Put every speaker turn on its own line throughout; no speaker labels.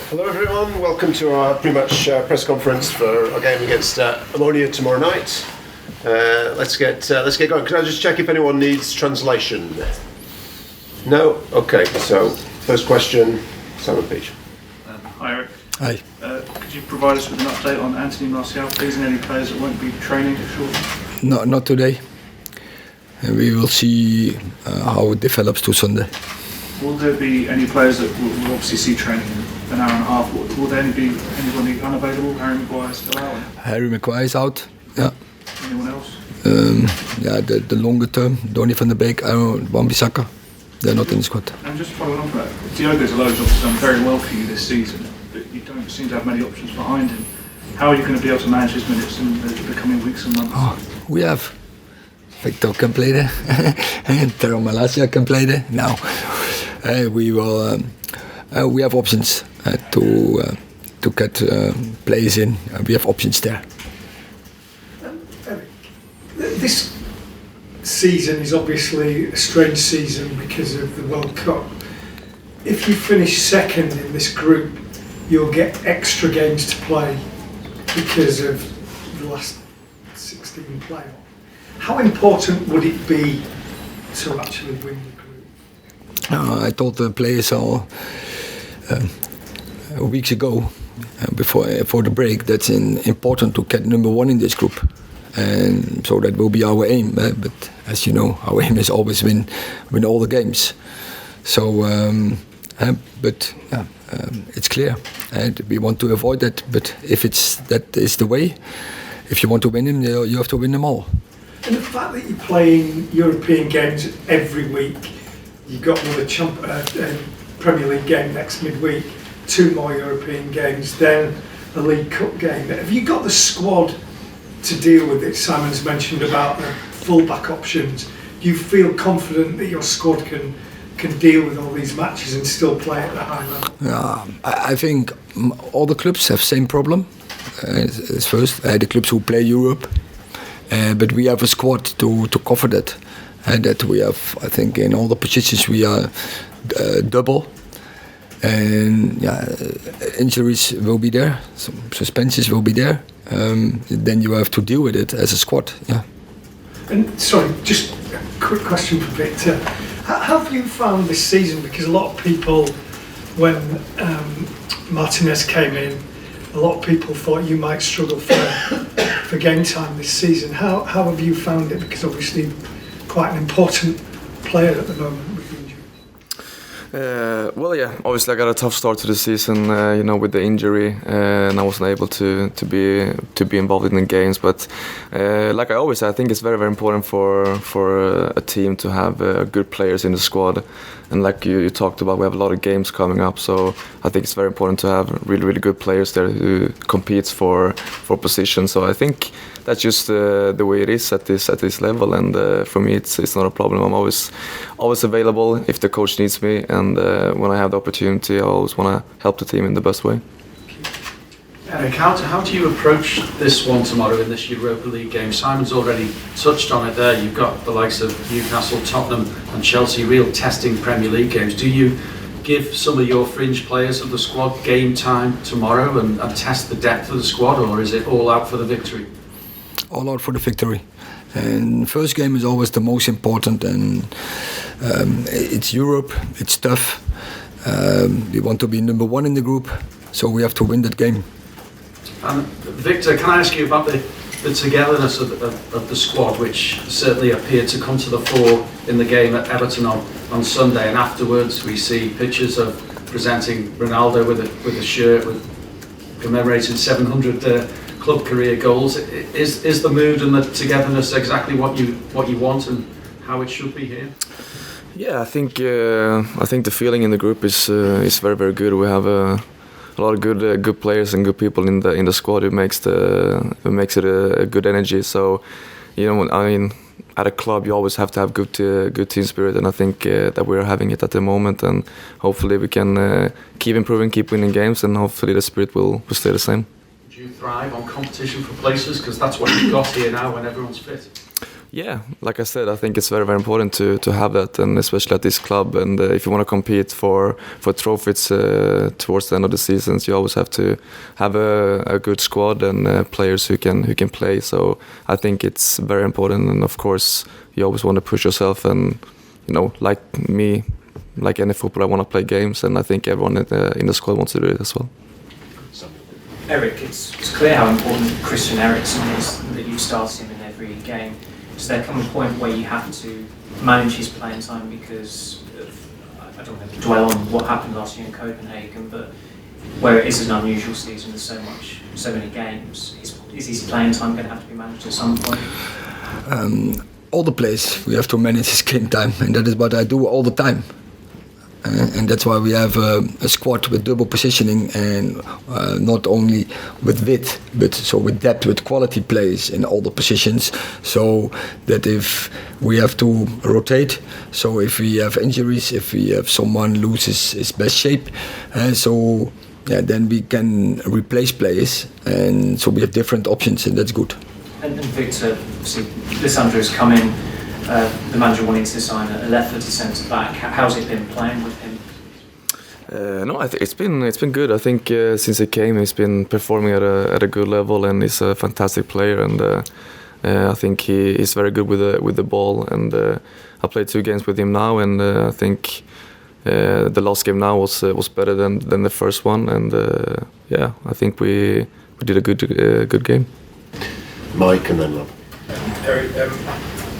Hello everyone, welcome to our pre-match press conference for our game against Omonia tomorrow night. Let's get going. Can I just check if anyone needs translation? No? Okay, so first question, Simon Peach.
Hi Eric.
Hi.
Could you provide us with an update on Antony Martial, please, and any players that won't be training shortly?
No, not today. We will see how it develops to Sunday.
Will there be any players that will obviously see training in an hour and a half? Will there be anybody unavailable? Harry Maguire still out?
Harry Maguire is out. Yeah.
Anyone else?
The longer term, Donny van der Beek, Wan-Bissaka, they're not in the squad.
And just following on from that, Diogo Dalot's obviously done very well for you this season, but you don't seem to have many options behind him. How are you going to be able to manage his minutes in the coming weeks and months?
We have Victor can play there, and Malasia can play there. Now we have options to get players in. We have options there.
Eric, this season is obviously a strange season because of the World Cup. If you finish second in this group, you'll get extra games to play because of the last 16 playoff. How important would it be to actually win the group?
I told the players weeks ago, before the break, that's important to get number one in this group, and so that will be our aim. But as you know, our aim is always win all the games. So, it's clear, and we want to avoid that. But if that is the way, if you want to win them, you have to win them all.
And the fact that you're playing European games every week, you've got another Premier League game next midweek, 2 more European games, then a League Cup game. Have you got the squad to deal with it? Simon's mentioned about the full-back options. Do you feel confident that your squad can deal with all these matches and still play at the high level?
I think all the clubs have same problem. It's first, the clubs who play Europe. But we have a squad to cover that. And that we have, I think, in all the positions we are double. And injuries will be there, some suspensions will be there. Then you have to deal with it as a squad. Yeah.
And sorry, just a quick question for Victor. How have you found this season? Because a lot of people, when Martinez came in, a lot of people thought you might struggle for game time this season. How have you found it? Because obviously quite an important player at the moment with the injury.
Obviously I got a tough start to the season, with the injury, and I wasn't able to be involved in the games. But like I always say, I think it's very, very important for a team to have good players in the squad. And like you talked about, we have a lot of games coming up, so I think it's very important to have really, really good players there who competes for position. So I think that's just the way it is at this level, and for me it's not a problem. I'm always available if the coach needs me, and when I have the opportunity, I always want to help the team in the best way.
Eric, how do you approach this one tomorrow in this Europa League game? Simon's already touched on it there. You've got the likes of Newcastle, Tottenham and Chelsea, real testing Premier League games. Do you give some of your fringe players of the squad game time tomorrow and test the depth of the squad, or is it all out for the victory?
All out for the victory. And first game is always the most important, and it's Europe, it's tough. We want to be number one in the group, so we have to win that game.
And Victor, can I ask you about the togetherness of the squad, which certainly appeared to come to the fore in the game at Everton on Sunday, and afterwards we see pictures of presenting Ronaldo with a shirt with commemorating 700 club career goals. Is the mood and the togetherness exactly what you want and how it should be here?
Yeah, I think the feeling in the group is very, very good. We have a lot of good players and good people in the squad who makes it a good energy. So, at a club you always have to have good team spirit, and I think that we're having it at the moment. And hopefully we can keep improving, keep winning games, and hopefully the spirit will stay the same.
Do you thrive on competition for places? Because that's what you've got here now when everyone's fit.
Yeah, like I said, I think it's very, very important to have that, and especially at this club. And if you want to compete for trophies towards the end of the seasons, you always have to have a good squad and players who can play. So I think it's very important, and of course you always want to push yourself. And like me, like any footballer, I want to play games, and I think everyone in the squad wants to do it as well.
Erik, it's clear how important Christian Eriksen is, that you've started him in every game. Does there come a point where you have to manage his playing time because I don't want to dwell on what happened last year in Copenhagen, but where it is an unusual season with so many games, is his playing time going to have to be managed at some point?
All the players, we have to manage his game time, and that is what I do all the time. And that's why we have a squad with double positioning, and not only with width, but so with depth, with quality players in all the positions. So that if we have to rotate, so if we have injuries, if we have someone loses his best shape, then we can replace players, and so we have different options, and that's good.
And Victor, see, Lisandro has come in. The manager wanting to sign a left-footed centre back. How's it been playing with him?
No, I think it's been good. I think since he came, he's been performing at a good level, and he's a fantastic player. And I think he's very good with the ball. And I played 2 games with him now, and I think the last game now was better than the first one. And I think we did a good game.
Mike and then Rob.
Erik,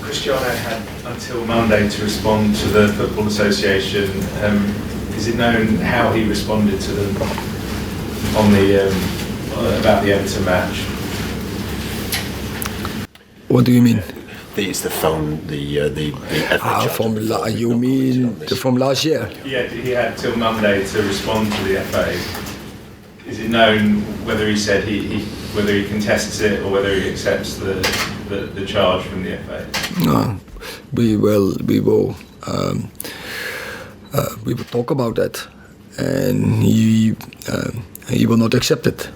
Cristiano had until Monday to respond to the Football Association. Is it known how he responded to them on about the Everton match?
What do you mean?
It's the phone, the FA charge.
You mean from last year?
Yeah, he had till Monday to respond to the FA. Is it known whether he said whether he contests it or whether he accepts the charge from the FA?
No, we will talk about that, and he will not accept it.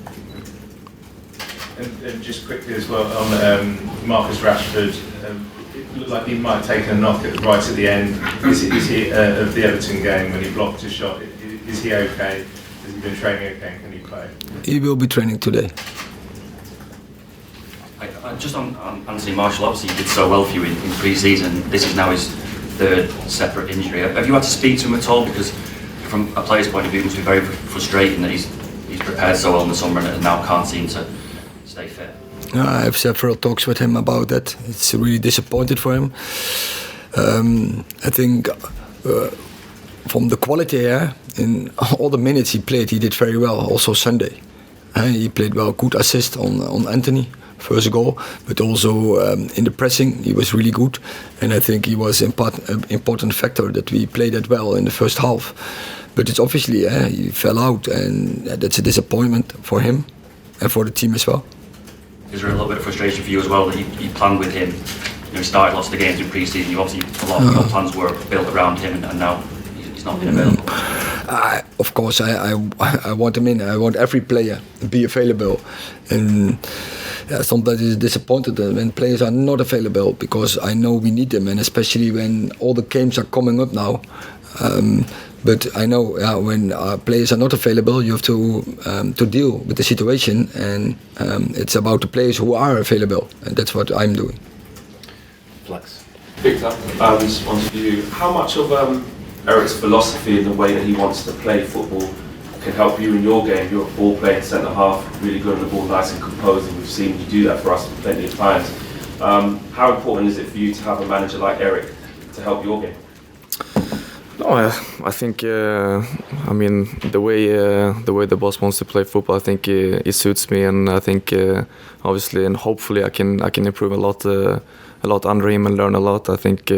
And just quickly as well on Marcus Rashford, it looked like he might have taken a knock right at the end. Is he of the Everton game when he blocked a shot? Is he okay? Has he been training okay? Can he play?
He will be training today.
Just on Antony Martial, obviously he did so well for you in pre-season. This is now his 3rd separate injury. Have you had to speak to him at all? Because from a player's point of view, it must be very frustrating that he's prepared so well in the summer and now can't seem to stay fit.
I have several talks with him about that. It's really disappointed for him. I think from the quality here, in all the minutes he played, he did very well. Also Sunday, he played well. Good assist on Antony. First goal, but also in the pressing he was really good, and I think he was an important factor that we played that well in the first half. But it's obviously he fell out, and that's a disappointment for him and for the team as well.
Is there a little bit of frustration for you as well that you planned with him? He started lots of the games in pre-season. You obviously a lot of your plans were built around him, and now he's not been available.
Of course, I want him in. I want every player to be available, and sometimes it's disappointed when players are not available, because I know we need them, and especially when all the games are coming up now. But I know when players are not available, you have to deal with the situation, and it's about the players who are available, and that's what I'm doing.
Flex.
Victor, this one's for you. How much of Erik's philosophy and the way that he wants to play football can help you in your game? You're a ball-playing centre-half, really good on the ball, nice and composed, and we've seen you do that for us plenty of times. How important is it for you to have a manager like Erik to help your game?
No, I think the way the boss wants to play football, I think it suits me, and I think obviously and hopefully I can improve a lot under him and learn a lot. I think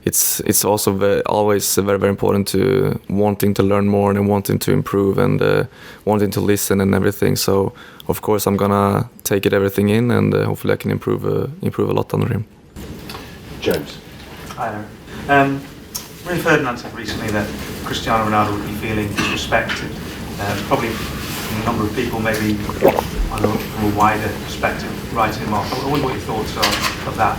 it's also always very, very important to wanting to learn more and wanting to improve and wanting to listen and everything. So of course I'm gonna take everything in, and hopefully I can improve a lot under him.
James.
Hi there. Rio Ferdinand said recently that Cristiano Ronaldo would be feeling disrespected, probably from a number of people, maybe from a wider perspective, writing him off. I wonder what your thoughts are of that.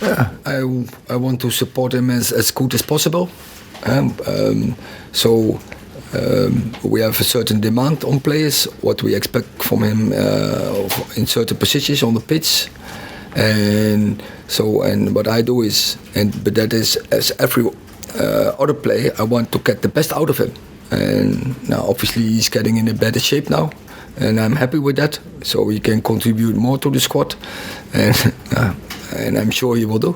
I want to support him as good as possible. We have a certain demand on players, what we expect from him in certain positions on the pitch. And what I do is, but that is as every other player, I want to get the best out of him. And now obviously he's getting in a better shape now, and I'm happy with that. So he can contribute more to the squad, and I'm sure he will do.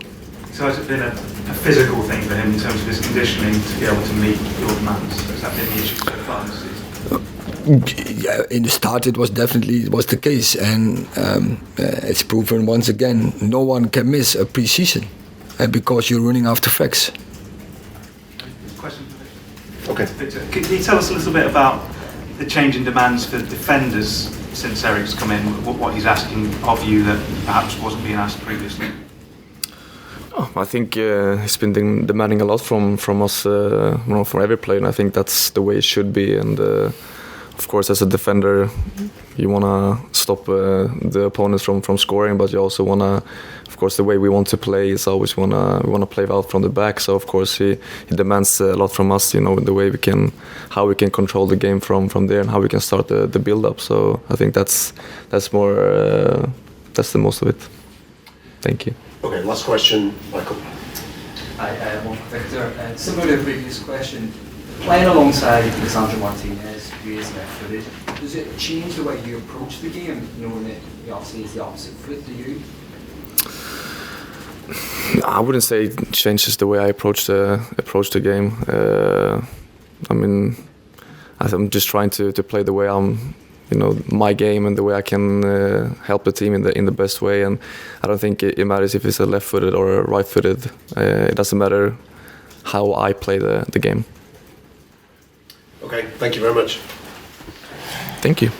So has it been a physical thing for him in terms of his conditioning to be able to meet your demands? Has that been the issue so far this season?
Yeah, in the start it was the case, and it's proven once again no one can miss a pre-season because you're running after facts.
Question for Victor.
Okay.
Victor, can you tell us a little bit about the change in demands for defenders since Erik's come in? What he's asking of you that perhaps wasn't being asked previously?
I think he's been demanding a lot from us, from every player, and I think that's the way it should be. And of course, as a defender, you want to stop the opponents from scoring, but you also want to, of course, the way we want to play is always we want to play out from the back. So of course he demands a lot from us, the way how we can control the game from there, and how we can start the build up. So I think that's more that's the most of it. Thank you.
Okay, last question, Michael.
Hi, one for Victor. Similar to the previous question, playing alongside Lisandro Martinez, who is left-footed, does it change the way you approach the game, knowing that he obviously is the opposite foot to you?
I wouldn't say it changes the way I approach the game. I'm just trying to play the way I'm, my game and the way I can help the team in the best way. And I don't think it matters if it's a left-footed or a right-footed. It doesn't matter how I play the game.
Okay, thank you very much.
Thank you.